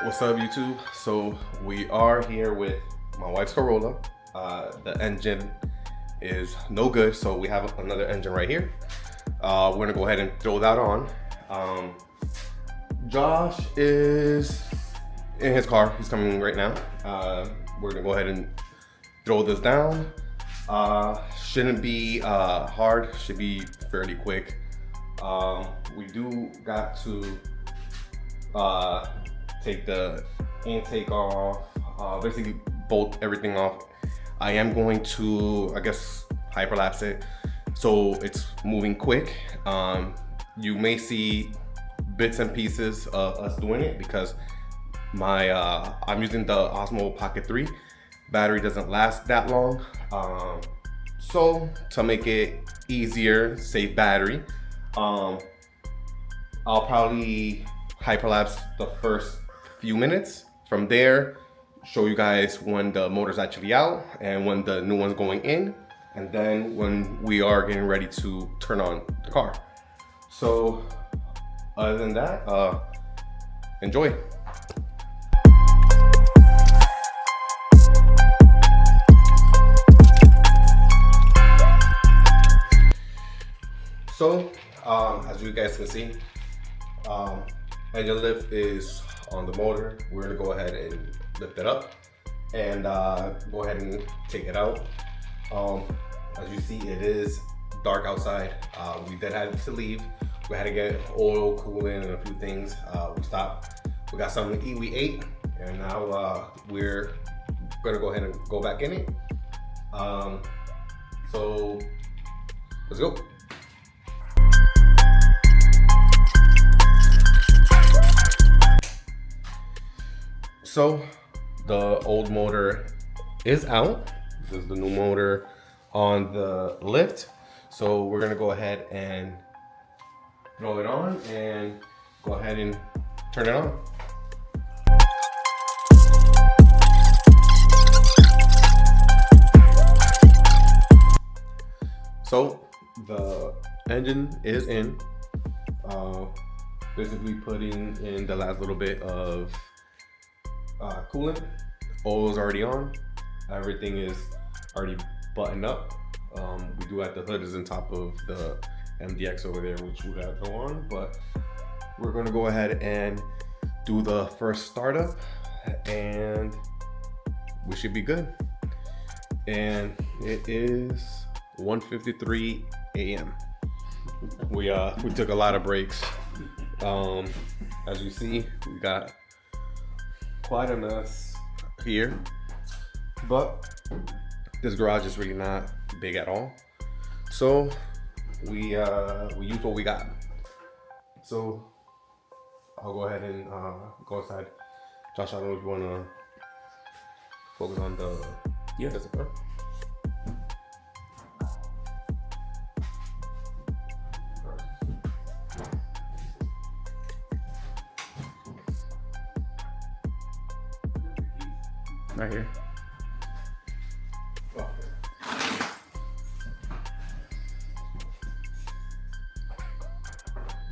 What's up, YouTube? So we are here with my wife's Corolla. The engine is no good, so we have another engine right here. We're gonna go ahead and throw that on. Josh is in his car. He's coming right now. We're gonna go ahead and throw this down. Shouldn't be hard. Should be fairly quick. We do got to take the intake off, basically bolt everything off. I am going to, I guess, hyperlapse it so it's moving quick. You may see bits and pieces of us doing it because my I'm using the Osmo Pocket 3. Battery doesn't last that long. So to make it easier, save battery, I'll probably hyperlapse the first few minutes. From there, show you guys when the motor's actually out and when the new one's going in, and then when we are getting ready to turn on the car. So other than that, enjoy. So as you guys can see, engine lift is on the motor. We're gonna go ahead and lift it up and go ahead and take it out. As you see, it is dark outside. We did have to leave. We had to get oil, coolant, and a few things. We stopped. We got something to eat. We ate, and now we're gonna go ahead and go back in it. So let's go. So the old motor is out. This is the new motor on the lift. So we're gonna go ahead and throw it on and go ahead and turn it on. So the engine is in. Basically putting in the last little bit of coolant. Oil is already on. Everything is already buttoned up. We do have the hood is on top of the MDX over there, which we got to go on, but we're going to go ahead and do the first startup and we should be good. And it is 1:53 a.m. We took a lot of breaks. As you see, we got quite a mess here, but this garage is really not big at all, so we use what we got. So I'll go ahead and go outside. Josh, I don't know if you want to focus on the zipper. Right here.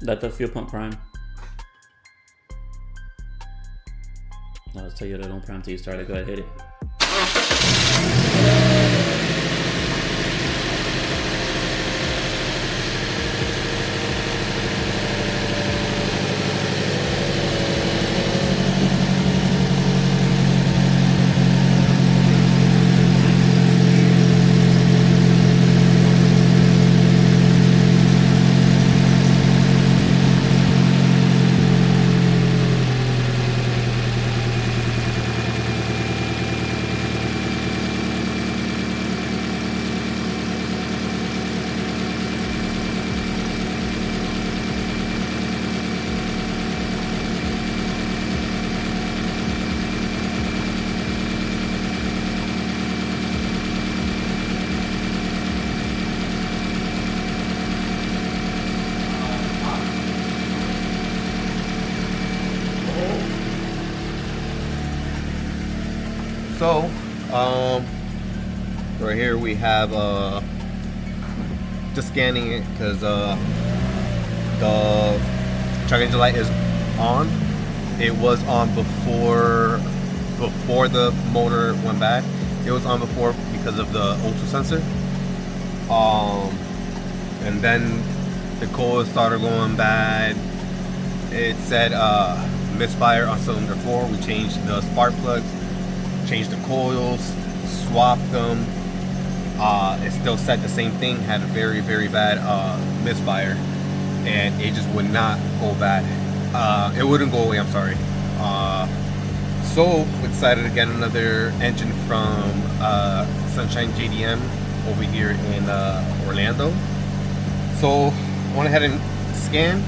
Let the fuel pump prime. I'll tell you that don't prime till you start it. Go ahead, hit it. So, right here we have just scanning it because the check engine light is on. it was on before the motor went bad. It was on before because of the O2 sensor. And then the coil started going bad. It said misfire on cylinder 4. We changed the spark plugs, changed the coils, swapped them. It still said the same thing, had a very, very bad misfire, and it just would not go bad. It wouldn't go away, I'm sorry. So we decided to get another engine from Sunshine JDM over here in Orlando. So I went ahead and scanned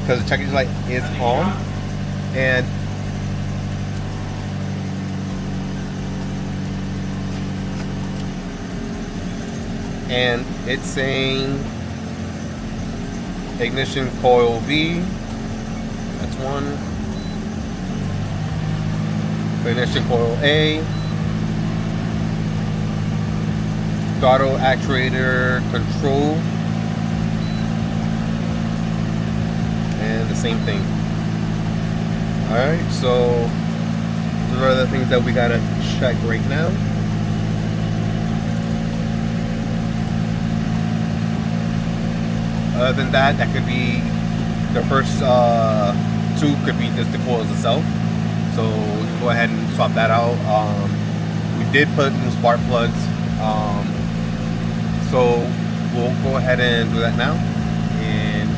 because the checkage light is on, and it's saying ignition coil V. That's one. Ignition coil A. Throttle actuator control. And the same thing. Alright, so those are the things that we gotta check right now. Other than that, that could be the first two could be just the coils itself. So we can go ahead and swap that out. We did put new spark plugs. So we'll go ahead and do that now, and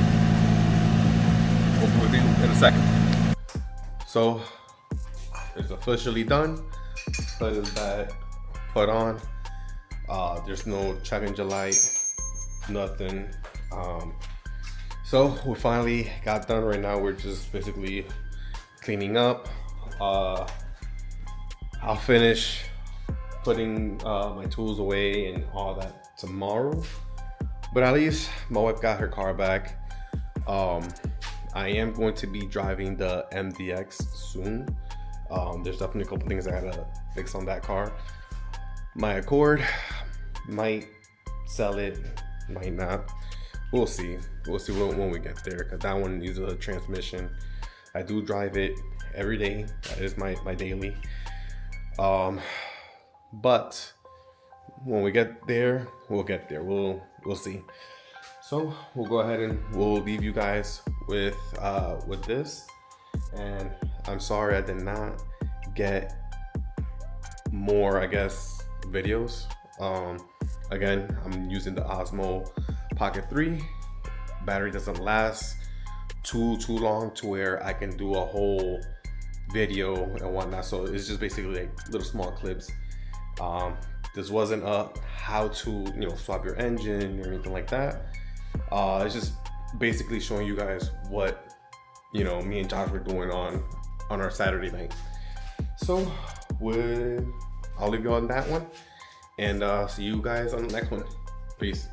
we'll be with you in a second. So it's officially done. Hood is back, put on. There's no check engine light, nothing. So we finally got done. Right now we're just basically cleaning up. I'll finish putting my tools away and all that tomorrow, but at least my wife got her car back. I am going to be driving the MDX soon. There's definitely a couple things I gotta fix on that car. My Accord, might sell it, might not. We'll see when we get there, because that one needs a transmission. I do drive it every day. That is my daily. But when we get there, we'll get there. We'll see. So we'll go ahead and we'll leave you guys with this. And I'm sorry I did not get more, I guess, videos. Again, I'm using the Osmo Pocket 3. Battery doesn't last too long to where I can do a whole video and whatnot. So it's just basically like little small clips. This wasn't a how to swap your engine or anything like that. It's just basically showing you guys what me and Josh were doing on our Saturday night. So I'll leave you on that one, and see you guys on the next one. Peace.